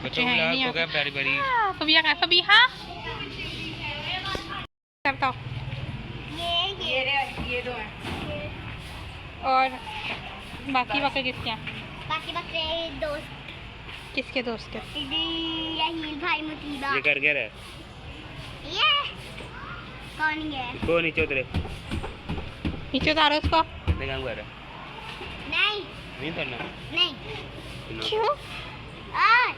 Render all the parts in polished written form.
बच्चे है ही नहीं यहाँ पे। फबिया का फबिया बताओ। ये दो हैं और बाकी बकरे किसके हैं? बाकी बकरे दोस्त। किसके दोस्त के? यही भाई मुतीबा। ये कर गया ये कौन है? को नीचे उतरे नीचे उतारो उसको। कितने काम कर रहा नहीं नहीं करना नहीं। क्यों?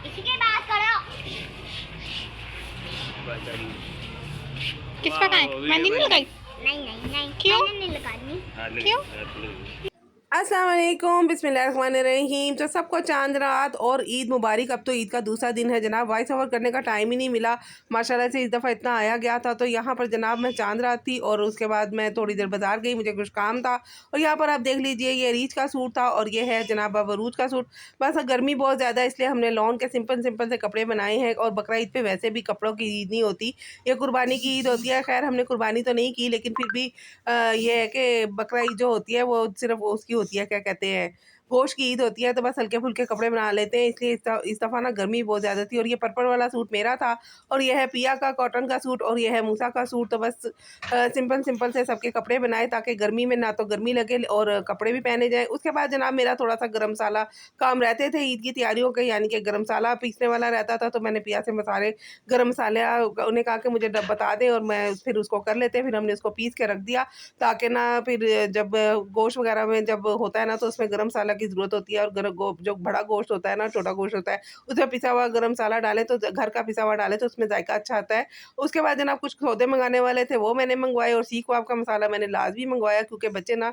इसी के बात करो। किस पे खाएं? मेहंदी नहीं लगाई? नहीं नहीं नहीं। क्यों? मैंने नहीं लगानी। क्यों? अस्सलाम वालेकुम, बिस्मिल्लाहिर्रहमानिर्रहीम। तो सबको चांद रात और ईद मुबारक। अब तो ईद का दूसरा दिन है जनाब। वॉइस ओवर करने का टाइम ही नहीं मिला माशाल्लाह से। इस दफ़ा इतना आया गया था। तो यहाँ पर जनाब मैं चांद रात थी और उसके बाद मैं थोड़ी देर बाज़ार गई, मुझे कुछ काम था। और यहाँ पर आप देख लीजिए ये रीच का सूट था और ये है जनाब अरूज का सूट। बस गर्मी बहुत ज़्यादा है इसलिए हमने लॉन के सिंपल सिंपल से कपड़े बनाए हैं। और बकरा ईद पर वैसे भी कपड़ों की ईद नहीं होती, ये कुर्बानी की ईद होती है। खैर हमने कुर्बानी तो नहीं की लेकिन फिर भी ये है कि बकरा ईद जो होती है वो सिर्फ उसकी होती है, क्या कहते हैं, गोश्त की ईद होती है। तो बस हल्के फुल्के कपड़े बना लेते हैं, इसलिए इस दफ़ा ना गर्मी बहुत ज़्यादा थी। और ये पर्पल वाला सूट मेरा था और ये है पिया का कॉटन का सूट और ये है मूसा का सूट। तो बस सिंपल सिंपल से सबके कपड़े बनाए ताकि गर्मी में ना तो गर्मी लगे और कपड़े भी पहने जाए। उसके बाद जनाब मेरा थोड़ा सा गर्म मसाला काम रहते थे ईद की तैयारियों के, यानी कि गर्म मसाला पीसने वाला रहता था। तो मैंने पिया से मसाले गर्म मसाले उन्हें कहा कि मुझे बता दें और मैं फिर उसको कर लेते। फिर हमने उसको पीस के रख दिया ताकि ना फिर जब गोश्त वगैरह में जब होता है ना तो उसमें गर्म मसाला की ज़रूरत होती है। और जो बड़ा गोश्त होता है ना, छोटा गोश्त होता है, उसमें पिसा हुआ गर्म मसाला डालें तो घर का पिसा हुआ डालें तो उसमें जायका अच्छा आता है। उसके बाद जनाब कुछ सौदे मंगाने वाले थे वो मैंने मंगवाए और सीख कबाब का मसाला मैंने लाजमी मंगवाया क्योंकि बच्चे ना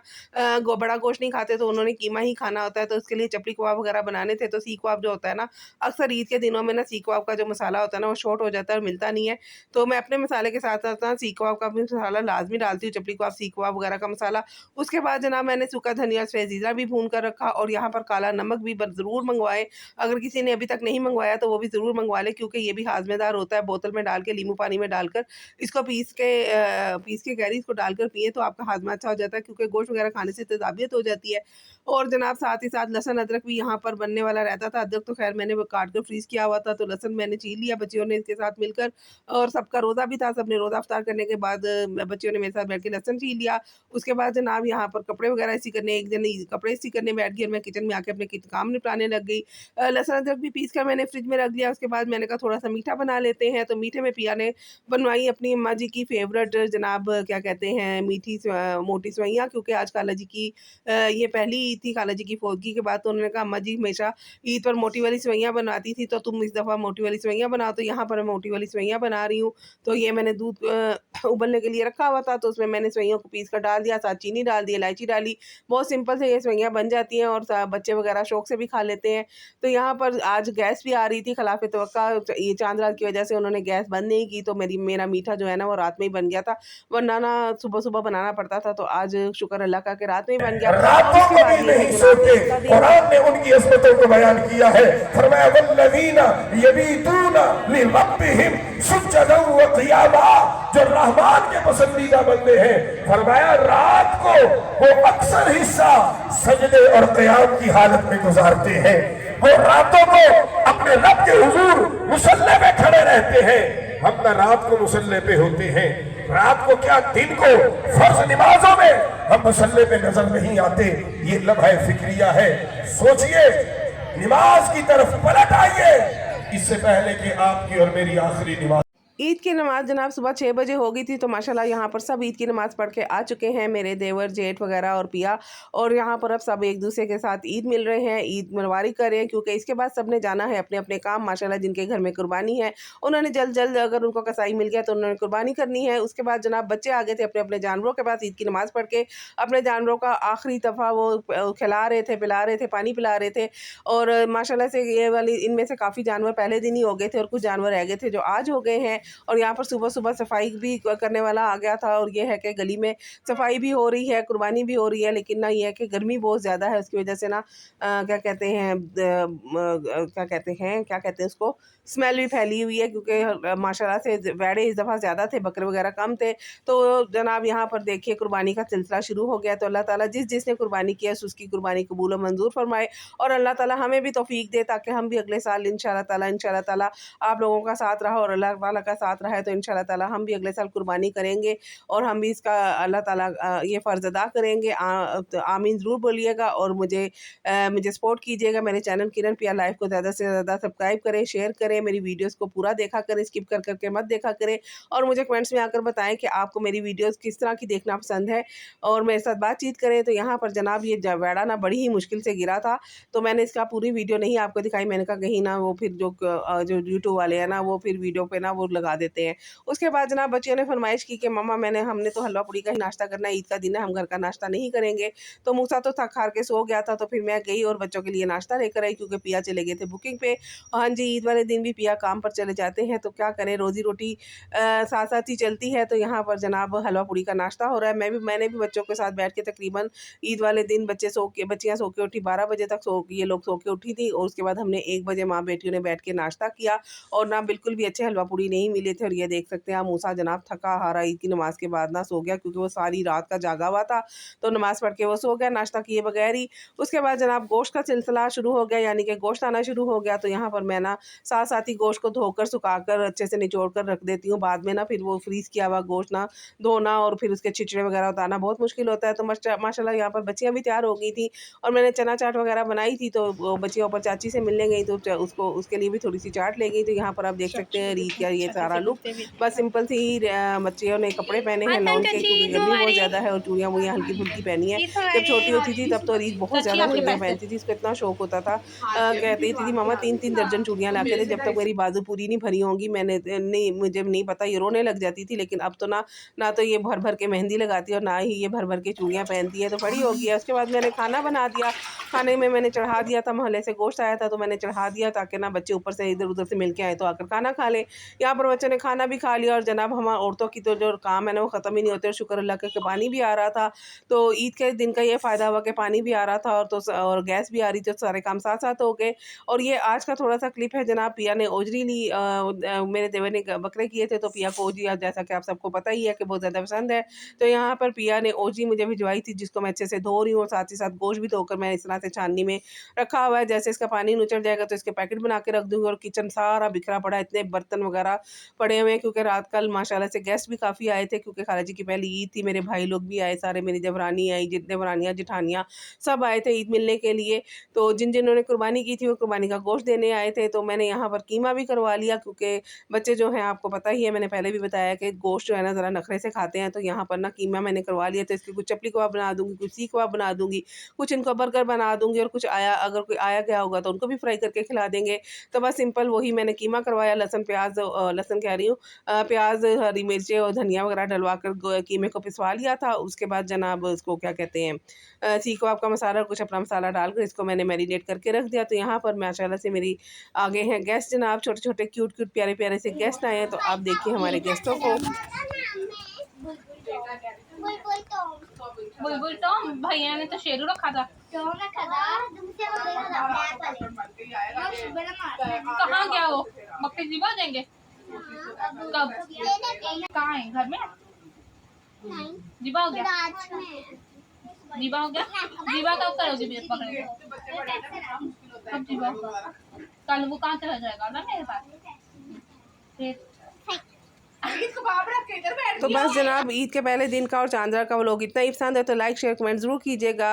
बड़ा गोश्त नहीं खाते तो उन्होंने कीमा ही खाना होता है। तो उसके लिए चपड़ी कबाब वगैरह बनाने थे। तो सीख कबाब जो होता है ना, अक्सर ईद के दिनों में ना सीख कबाब का जो मसाला होता है ना वो शॉर्ट हो जाता है और मिलता नहीं है। तो मैं अपने मसाले के साथ साथ ना सीख कबाब का भी मसाला लाजमी डालती हूँ, चपड़ी कबाब, सीख कबाब वगैरह का मसाला। उसके बाद जनाब मैंने सूखा धनिया सफ़ेद भी भून कर रखा और यहाँ पर काला नमक भी ज़रूर मंगवाएं। अगर किसी ने अभी तक नहीं मंगवाया तो वो भी ज़रूर मंगवा लें क्योंकि ये भी हाजमेदार होता है। बोतल में डाल के नींबू पानी में डालकर इसको पीस के गहरी इसको डालकर पिए तो आपका हाजमा अच्छा हो जाता है क्योंकि गोश्त वगैरह खाने से तेज़ाबियत हो जाती है। और जनाब साथ ही साथ लहसुन अदरक भी यहाँ पर बनने वाला रहता था। अदरक तो खैर मैंने वो काट कर फ्रीज़ किया हुआ था, तो लहसुन मैंने छील लिया बच्चियों ने इसके साथ मिलकर। और सबका रोज़ा भी था, सबने रोज़ा अफ्तार करने के बाद बच्चियों ने मेरे साथ बैठ के लहसुन छील लिया। उसके बाद जनाब यहाँ पर कपड़े वगैरह इसी करने, एक जन कपड़े इसी करने बैठ गई और मैं किचन में आके अपने काम निपटाने लग गई। लहसुन अदरक भी पीस कर मैंने फ्रिज में रख लिया। उसके बाद मैंने कहा थोड़ा सा मीठा बना लेते हैं। तो मीठे में पिया ने बनवाई अपनी अम्मा जी की फेवरेट जनाब क्या कहते हैं मीठी मोटी सेवइयाँ, क्योंकि आज खाला जी की ये पहली ईद थी खाला जी की फौतगी के बाद। तो उन्होंने कहा अम्मा जी हमेशा ईद पर मोटी वाली सेवइयाँ बनवाती थी तो तुम इस दफ़ा मोटी वाली सेवइयाँ बनाओ। तो यहाँ पर मैं मोटी वाली सेवइयाँ बना रही हूँ। तो ये मैंने दूध उबलने के लिए रखा हुआ था तो उसमें मैंने सेवइयों को पीस कर डाल दिया, साथ चीनी डाल दी, इलायची डाली। बहुत सिंपल से ये सेवइयाँ बन जाती हैं और बच्चे वगैरह शौक से भी खा लेते हैं। तो यहाँ पर आज गैस भी आ रही थी खिलाफ तवक्का, ये चांद रात की वजह से उन्होंने गैस बंद नहीं की तो मेरा मीठा जो है ना वो रात में ही बन गया था, वरना ना सुबह सुबह बनाना पड़ता था। तो आज शुक्र अल्लाह का कि रात में ही बन गया। रातों को भी नहीं सोते। कुरान ने उनकी अज़मतों को बयान किया है, फरमाया वल्लज़ीना यबीतूना लिरब्बिहिम सुज्जदन व क़ियामा, जो रहमान के पसंदीदा बंदे हैं, फरमाया रात को वो अक्सर हिस्सा सजदे और क़याम की हालत में गुजारते हैं। वो रातों को अपने रब के हुजूर मुसल्ले में खड़े रहते हैं। हम ना रात को मुसल्ले पे होते हैं, रात को क्या दिन को फर्ज नमाजों में हम मुसल्ले पे नजर नहीं आते। ये लम्हा फिक्रिया है। सोचिए, नमाज की तरफ पलट आइए इससे पहले कि आपकी और मेरी आखिरी नमाज। ईद की नमाज़ जनाब सुबह 6 बजे हो गई थी। तो माशाल्लाह यहाँ पर सब ईद की नमाज़ पढ़ के आ चुके हैं, मेरे देवर जेठ वगैरह और पिया। और यहाँ पर अब सब एक दूसरे के साथ ईद मिल रहे हैं, ईद मुबारक कर रहे हैं क्योंकि इसके बाद सब ने जाना है अपने अपने काम। माशाल्लाह जिनके घर में कुर्बानी है उन्होंने जल्द जल्द अगर उनको कसाई मिल गया तो उन्होंने कुर्बानी करनी है। उसके बाद जनाब बच्चे आ गए थे अपने अपने जानवरों के पास ईद की नमाज़ पढ़ के। अपने जानवरों का आखिरी दफ़ा वो खिला रहे थे, पिला रहे थे, पानी पिला रहे थे। और माशाल्लाह से ये वाली इनमें से काफ़ी जानवर पहले दिन ही हो गए थे और कुछ जानवर रह गए थे जो आज हो गए हैं। और यहाँ पर सुबह सुबह सफाई भी करने वाला आ गया था। और ये है कि गली में सफाई भी हो रही है, कुर्बानी भी हो रही है, लेकिन ना ये है कि गर्मी बहुत ज़्यादा है, उसकी वजह से ना क्या कहते हैं उसको, स्मेल भी फैली हुई है, क्योंकि माशाल्लाह से वेड़े इस दफ़ा ज़्यादा थे, बकरे वगैरह कम थे। तो जनाब यहाँ पर देखिए कुर्बानी का सिलसिला शुरू हो गया। तो अल्लाह ताला जिसने कुर्बानी किया उसकी कुर्बानी कबूल और मंजूर फरमाए, और अल्लाह ताला हमें भी तौफीक दे ताकि हम भी अगले साल इंशाल्लाह ताला आप लोगों का साथ रहा और अल्लाह ताला का साथ रहा है तो इंशाल्लाह ताला हम भी अगले साल कुर्बानी करेंगे और हम भी इसका अल्लाह ताला ये फ़र्ज़ अदा करेंगे। तो आमीन ज़रूर बोलिएगा और मुझे सपोर्ट कीजिएगा। मेरे चैनल किरण पिया लाइफ को ज़्यादा से ज़्यादा सब्सक्राइब करें, शेयर करें, मेरी वीडियोज़ को पूरा देखा करें, स्किप कर करके मत देखा करें, और मुझे कमेंट्स में आकर बताएं कि आपको मेरी वीडियोज़ किस तरह की देखना पसंद है और मेरे साथ बातचीत करें। तो यहाँ पर जनाब ये वेड़ा ना बड़ी ही मुश्किल से गिरा था, तो मैंने इसका पूरी वीडियो नहीं आपको दिखाई। मैंने कहा कहीं ना वो फिर जो यूट्यूब वाले हैं ना वो फिर वीडियो पे ना वो लगा देते हैं। उसके बाद जनाब बच्चियों ने फरमाइश की कि मम्मा हमने तो हलवा पूड़ी का ही नाश्ता करना है, ईद का दिन है, हम घर का नाश्ता नहीं करेंगे। तो मूसा तो थक हार के सो गया था, तो फिर मैं गई और बच्चों के लिए नाश्ता लेकर आई, क्योंकि पिया चले गए थे बुकिंग पे। हाँ जी, ईद वाले दिन भी पिया काम पर चले जाते हैं, तो क्या करें, रोज़ी रोटी साथ साथ ही चलती है। तो यहाँ पर जनाब हलवा पूड़ी का नाश्ता हो रहा है। मैंने भी बच्चों के साथ बैठ के तकरीबन ईद वाले दिन बच्चियाँ सो के उठी, 12 बजे तक ये लोग सो के उठी थी, और उसके बाद हमने 1 बजे माँ बेटियों ने बैठ के नाश्ता किया, और ना बिल्कुल भी अच्छे हलवा पूड़ी नहीं मिले थे। और ये देख सकते हैं आप, मूसा जनाब थका हारा ईद की नमाज़ के बाद ना सो गया, क्योंकि वो सारी रात का जागा हुआ था, तो नमाज़ पढ़ के वो सो गया नाश्ता किए बगैर ही। उसके बाद जनाब गोश्त का सिलसिला शुरू हो गया, यानी कि गोश्त आना शुरू हो गया। तो यहाँ पर मैं ना साथ साथ ही गोश्त को धोकर सुखाकर अच्छे से निचोड़ कर रख देती हूँ। बाद में ना फिर वो फ्रीज़ किया हुआ गोश्त ना धोना और फिर उसके छिचड़े वगैरह उतारना बहुत मुश्किल होता है। तो माशाल्लाह यहाँ पर बच्चियाँ भी तैयार हो गई थी और मैंने चना चाट वगैरह बनाई थी, तो वो बच्चियाँ ऊपर चाची से मिलने गई, तो उसके लिए भी थोड़ी सी चाट ले गई। तो यहाँ पर आप देख सकते हैं रीत का ये सारा लुक, बस सिंपल सी बच्चियों ने कपड़े पहने हैं लॉन के, क्योंकि गर्मी बहुत ज़्यादा है, और चूड़ियाँ वूड़ियाँ हल्की फुल्की पहनी है। जब छोटी होती थी तब तो रीत बहुत ज़्यादा चूड़ियाँ पहनती थी, इसको इतना शौक होता था, कहती थी मामा 3-3 दर्जन चूड़ियाँ लाते थे, जब तक मेरी बाजू पूरी नहीं भरी होंगी मुझे नहीं पता, ये रोने लग जाती थी। लेकिन अब तो ना तो ये भर भर के मेहंदी लगाती है और ना ही ये भर भर के चूड़ियाँ पहनती है, तो बड़ी हो गई है। उसके बाद मैंने खाना बना दिया, खाने में मैंने चढ़ा दिया था, मोहल्ले से गोश्त आया था तो मैंने चढ़ा दिया, ताकि ना बच्चे ऊपर से इधर उधर से मिल के आए तो आकर खाना खा ले। यहाँ पर बच्चों ने खाना भी खा लिया, और जनाब हमारे औरतों की तो जो काम है ना वो ख़त्म ही नहीं होते, और शुक्र अल्लाह का पानी भी आ रहा था। तो ईद के दिन का ये फ़ायदा हुआ कि पानी भी आ रहा था और गैस भी आ रही थी, तो सारे काम साथ साथ हो गए। और ये आज का थोड़ा सा क्लिप है जनाब, पिया ने ओजरी ली, मेरे देवर ने बकरे किए थे, तो पिया को ओजरी, जैसा कि आप सबको पता ही है कि बहुत ज़्यादा पसंद है। तो यहाँ पर पिया ने ओजरी मुझे भिजवाई थी, जिसको मैं अच्छे से धो रही हूँ, और साथ ही साथ गोश्त भी धोकर मैं इस तरह से छाननी में रखा हुआ है। जैसे इसका पानी नुचड़ जाएगा तो इसके पैकेट बना के रख दूँगी। और किचन सारा बिखरा पड़ा है, इतने बर्तन वगैरह पड़े हुए हैं, क्योंकि रात कल माशाल्लाह से गेस्ट भी काफ़ी आए थे, क्योंकि खाला जी की पहली ईद थी, मेरे भाई लोग भी आए सारे, मेरी देवरानी आई, देवरानियाँ जेठानियाँ सब आए थे ईद मिलने के लिए। तो जिन्होंने कुर्बानी की थी वो कुर्बानी का गोश्त देने आए थे, तो मैंने यहाँ पर कीमा भी करवा लिया, क्योंकि बच्चे जो हैं आपको पता ही है, मैंने पहले भी बताया कि गोश्त जो है ना ज़रा नखरे से खाते हैं। तो यहाँ पर ना कीमा मैंने करवा लिया, तो इसके कुछ चपली कबाब बना दूँगी, कुछ सीख कबाब बना दूँगी, कुछ इनको बर्गर बना दूँगी, और कुछ अगर कोई आया गया होगा तो उनको भी फ्राई करके खिला देंगे। तो बस सिंपल वही मैंने कीमा करवाया, लहसुन कह रही हूँ, प्याज, हरी मिर्चें और धनिया वगैरह डलवा कर कीमे को पिसवा लिया था। उसके बाद जनाब उसको क्या कहते हैं, सीख कबाब का मसाला और कुछ अपना मसाला डालकर इसको मैंने मैरिनेट करके रख दिया। तो यहाँ पर माशाल्लाह से मेरी आगे हैं गेस्ट जनाब, छोटे छोटे क्यूट प्यारे प्यारे से गेस्ट आए हैं। तो आप देखिए हमारे गेस्टों को। बुलबुल टॉम भैया ने तो शेरू रखा था। कहाँ गया वो? बकरी जीवा देंगे कब? कहाँ है? घर में जीवा हो गया? जीवा हो गया? जीवा कब करोगे मेरे पकड़े? कब जीवा? कल वो कहाँ चला जाएगा ना मेरे पास फिर। तो बस जनाब ईद के पहले दिन का और चांद्रा का व्लॉग इतना ही पसंद है तो लाइक शेयर कमेंट ज़रूर कीजिएगा।